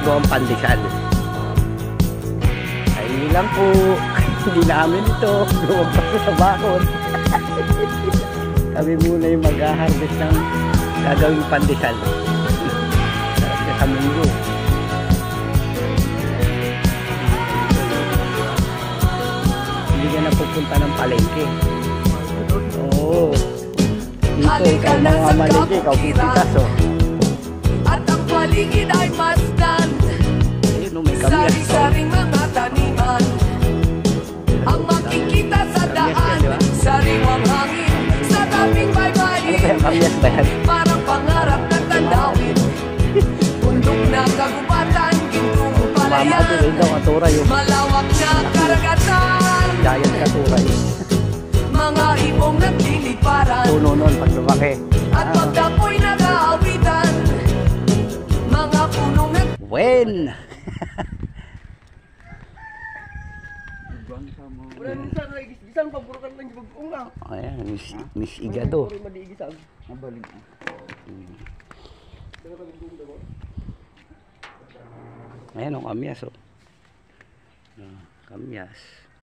tatlo ang pandesal. Ay lang po. Hindi namin ito. Luwag pa sa bakod. Kami muna yung mag-harvest ng gagawing pandesal. Sa mundo. Hindi ka na pupunta ng palengke. Oo. Dito, ikaw mga malengke, ikaw pupuntas, oh. At ang paligid ay masdan. Sari-saring mga taniman. Ang makikita sa daan, sariwang hangin sa tabing baybayin. Parang pangarap na tandawin. Bundok na kagubatan, gintong palayan. Malawak na karagatan. Giant katuray. Mga ibong nagliliparan. Puno nun pag lumaki. At pagdapoy nag-aawitan. Mga punong When? Gisan paburukan lang yung unga. Ayan, Miss Igado. Mabalik. Ayan ang kamyas, oh. Kamyas.